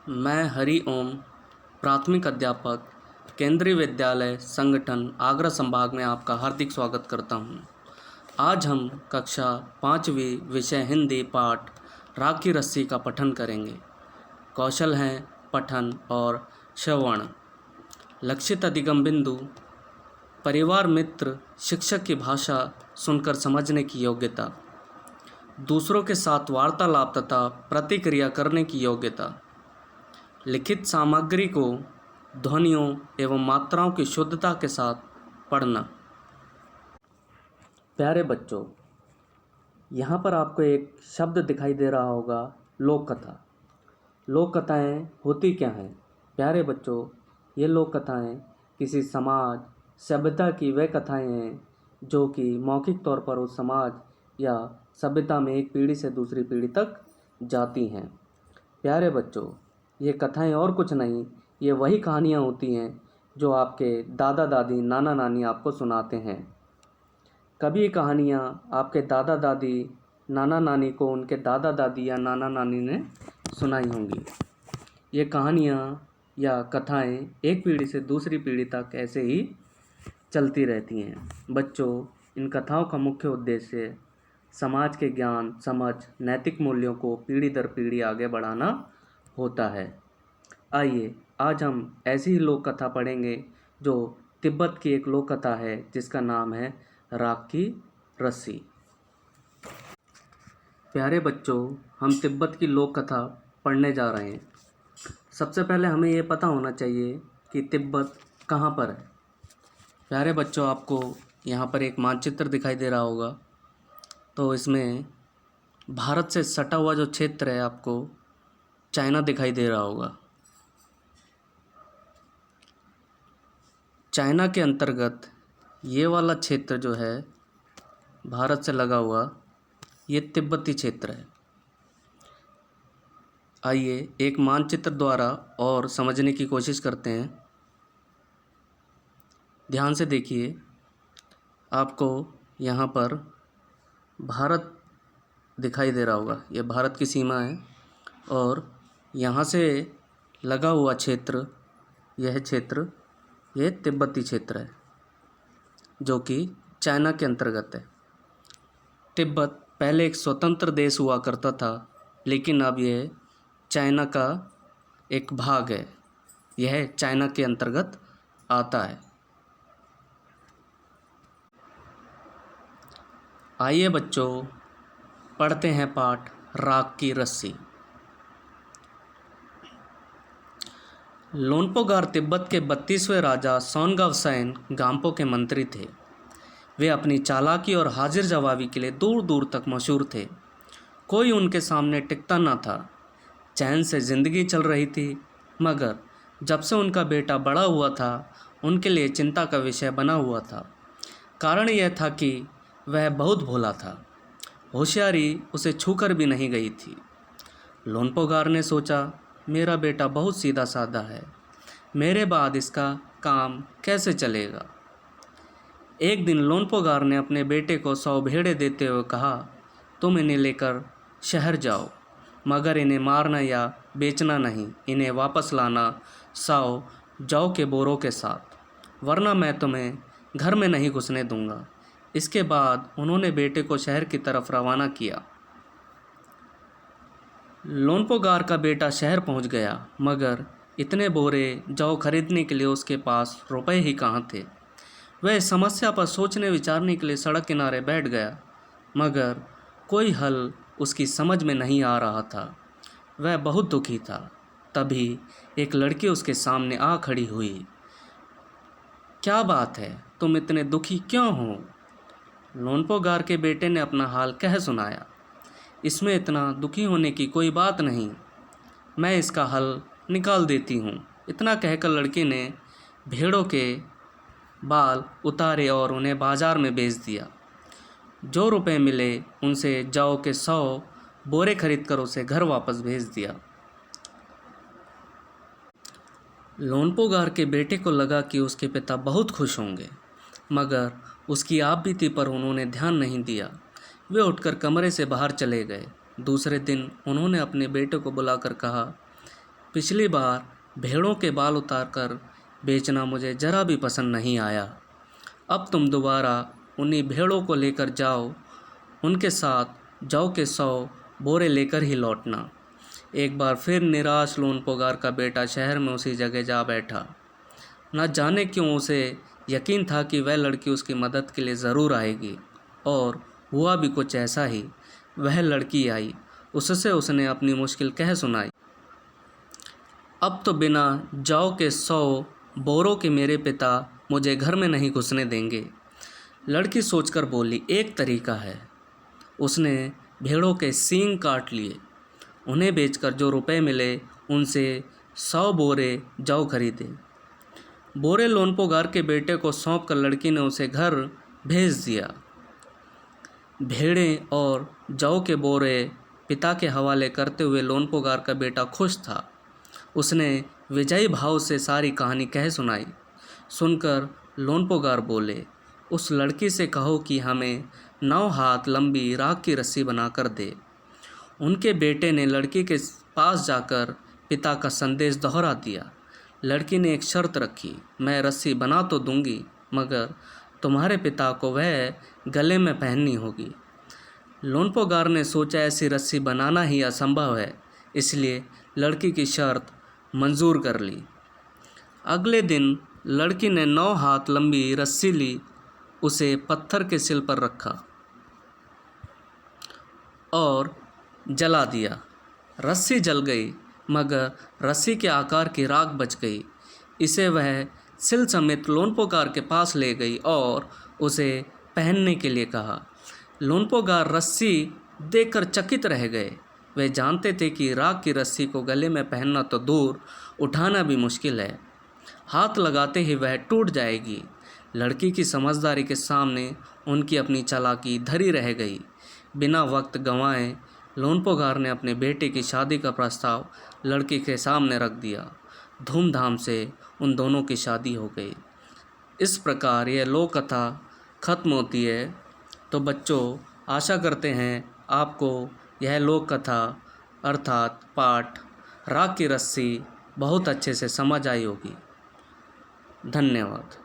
मैं हरि ओम प्राथमिक अध्यापक केंद्रीय विद्यालय संगठन आगरा संभाग में आपका हार्दिक स्वागत करता हूं। आज हम कक्षा 5वीं विषय हिंदी पाठ राग की रस्सी का पठन करेंगे। कौशल हैं पठन और श्रवण। लक्षित अधिगम बिंदु: परिवार, मित्र, शिक्षक की भाषा सुनकर समझने की योग्यता, दूसरों के साथ वार्तालाप तथा प्रतिक्रिया करने की योग्यता, लिखित सामग्री को ध्वनियों एवं मात्राओं की शुद्धता के साथ पढ़ना। प्यारे बच्चों, यहाँ पर आपको एक शब्द दिखाई दे रहा होगा, लोक कथा। लोक कथाएँ होती क्या हैं? प्यारे बच्चों, ये लोक कथाएँ किसी समाज सभ्यता की वे कथाएँ हैं जो कि मौखिक तौर पर उस समाज या सभ्यता में एक पीढ़ी से दूसरी पीढ़ी तक जाती हैं। प्यारे बच्चों, ये कथाएँ और कुछ नहीं, ये वही कहानियाँ होती हैं जो आपके दादा दादी नाना नानी आपको सुनाते हैं। कभी ये कहानियाँ आपके दादा दादी नाना नानी को उनके दादा दादी या नाना नानी ने सुनाई होंगी। ये कहानियाँ या कथाएँ एक पीढ़ी से दूसरी पीढ़ी तक ऐसे ही चलती रहती हैं। बच्चों, इन कथाओं का मुख्य उद्देश्य समाज के ज्ञान, समझ, नैतिक मूल्यों को पीढ़ी दर पीढ़ी आगे बढ़ाना होता है। आइए आज हम ऐसी ही लोक कथा पढ़ेंगे जो तिब्बत की एक लोक कथा है जिसका नाम है राग की रस्सी। प्यारे बच्चों, हम तिब्बत की लोक कथा पढ़ने जा रहे हैं। सबसे पहले हमें ये पता होना चाहिए कि तिब्बत कहाँ पर है। प्यारे बच्चों, आपको यहाँ पर एक मानचित्र दिखाई दे रहा होगा। तो इसमें भारत से सटा हुआ जो क्षेत्र है आपको चाइना दिखाई दे रहा होगा। चाइना के अंतर्गत ये वाला क्षेत्र जो है भारत से लगा हुआ, ये तिब्बती क्षेत्र है। आइए एक मानचित्र द्वारा और समझने की कोशिश करते हैं। ध्यान से देखिए, आपको यहाँ पर भारत दिखाई दे रहा होगा। ये भारत की सीमा है और यहाँ से लगा हुआ क्षेत्र, यह क्षेत्र ये तिब्बती क्षेत्र है जो कि चाइना के अंतर्गत है। तिब्बत पहले एक स्वतंत्र देश हुआ करता था, लेकिन अब यह चाइना का एक भाग है। यह चाइना के अंतर्गत आता है। आइए बच्चों, पढ़ते हैं पाठ राग की रस्सी। लोन्पोगार तिब्बत के 32वें राजा सोनगावसेन गाम्पो के मंत्री थे। वे अपनी चालाकी और हाजिर जवाबी के लिए दूर दूर तक मशहूर थे। कोई उनके सामने टिकता न था। चैन से ज़िंदगी चल रही थी, मगर जब से उनका बेटा बड़ा हुआ था, उनके लिए चिंता का विषय बना हुआ था। कारण यह था कि वह बहुत भोला था। होशियारी उसे छूकर भी नहीं गई थी। लोन्पोगार ने सोचा, मेरा बेटा बहुत सीधा साधा है, मेरे बाद इसका काम कैसे चलेगा। एक दिन लोन्पोगार ने अपने बेटे को 100 भेड़ें देते हुए कहा, तुम इन्हें लेकर शहर जाओ, मगर इन्हें मारना या बेचना नहीं। इन्हें वापस लाना 100 जौ के बोरों के साथ, वरना मैं तुम्हें घर में नहीं घुसने दूंगा। इसके बाद उन्होंने बेटे को शहर की तरफ रवाना किया। लोन्पोगार का बेटा शहर पहुंच गया, मगर इतने बोरे जौ खरीदने के लिए उसके पास रुपए ही कहाँ थे। वह इस समस्या पर सोचने विचारने के लिए सड़क किनारे बैठ गया, मगर कोई हल उसकी समझ में नहीं आ रहा था। वह बहुत दुखी था। तभी एक लड़की उसके सामने आ खड़ी हुई। क्या बात है, तुम इतने दुखी क्यों हो? लोन्पोगार के बेटे ने अपना हाल कह सुनाया। इसमें इतना दुखी होने की कोई बात नहीं, मैं इसका हल निकाल देती हूँ। इतना कहकर लड़की ने भेड़ों के बाल उतारे और उन्हें बाजार में बेच दिया। जो रुपए मिले उनसे जौ के 100 बोरे खरीदकर उसे घर वापस भेज दिया। लोन्पोगार के बेटे को लगा कि उसके पिता बहुत खुश होंगे, मगर उसकी आपबीती पर उन्होंने ध्यान नहीं दिया। वे उठकर कमरे से बाहर चले गए। दूसरे दिन उन्होंने अपने बेटे को बुलाकर कहा, पिछली बार भेड़ों के बाल उतारकर बेचना मुझे ज़रा भी पसंद नहीं आया। अब तुम दोबारा उन्हीं भेड़ों को लेकर जाओ, उनके साथ जौ के 100 बोरे लेकर ही लौटना। एक बार फिर निराश लोनपोगार का बेटा शहर में उसी जगह जा बैठा। न जाने क्यों उसे यकीन था कि वह लड़की उसकी मदद के लिए ज़रूर आएगी, और हुआ भी कुछ ऐसा ही। वह लड़की आई, उससे उसने अपनी मुश्किल कह सुनाई। अब तो बिना जौ के 100 बोरों के मेरे पिता मुझे घर में नहीं घुसने देंगे। लड़की सोचकर बोली, एक तरीका है। उसने भेड़ों के सींग काट लिए। उन्हें बेचकर जो रुपए मिले उनसे 100 बोरे जौ खरीदे। बोरे लोनपोगार के बेटे को सौंप कर लड़की ने उसे घर भेज दिया। भेड़ें और जौ के बोरे पिता के हवाले करते हुए लोनपोगार का बेटा खुश था। उसने विजयी भाव से सारी कहानी कह सुनाई। सुनकर लोनपोगार बोले, उस लड़की से कहो कि हमें 9 हाथ लंबी राख की रस्सी बनाकर दे। उनके बेटे ने लड़की के पास जाकर पिता का संदेश दोहरा दिया। लड़की ने एक शर्त रखी, मैं रस्सी बना तो दूंगी, मगर तुम्हारे पिता को वह गले में पहननी होगी। लोनपोगार ने सोचा ऐसी रस्सी बनाना ही असंभव है, इसलिए लड़की की शर्त मंजूर कर ली। अगले दिन लड़की ने 9 हाथ लंबी रस्सी ली, उसे पत्थर के सिल पर रखा और जला दिया। रस्सी जल गई, मगर रस्सी के आकार की राख बच गई। इसे वह सिल समेत लोनपोगार के पास ले गई और उसे पहनने के लिए कहा। लोनपोगार रस्सी देखकर चकित रह गए। वे जानते थे कि राख की रस्सी को गले में पहनना तो दूर, उठाना भी मुश्किल है। हाथ लगाते ही वह टूट जाएगी। लड़की की समझदारी के सामने उनकी अपनी चालाकी धरी रह गई। बिना वक्त गंवाए लोनपोगार ने अपने बेटे की शादी का प्रस्ताव लड़की के सामने रख दिया। धूमधाम से उन दोनों की शादी हो गई। इस प्रकार यह लोक कथा खत्म होती है। तो बच्चों, आशा करते हैं आपको यह लोक कथा अर्थात पाठ राख की रस्सी बहुत अच्छे से समझ आई होगी। धन्यवाद।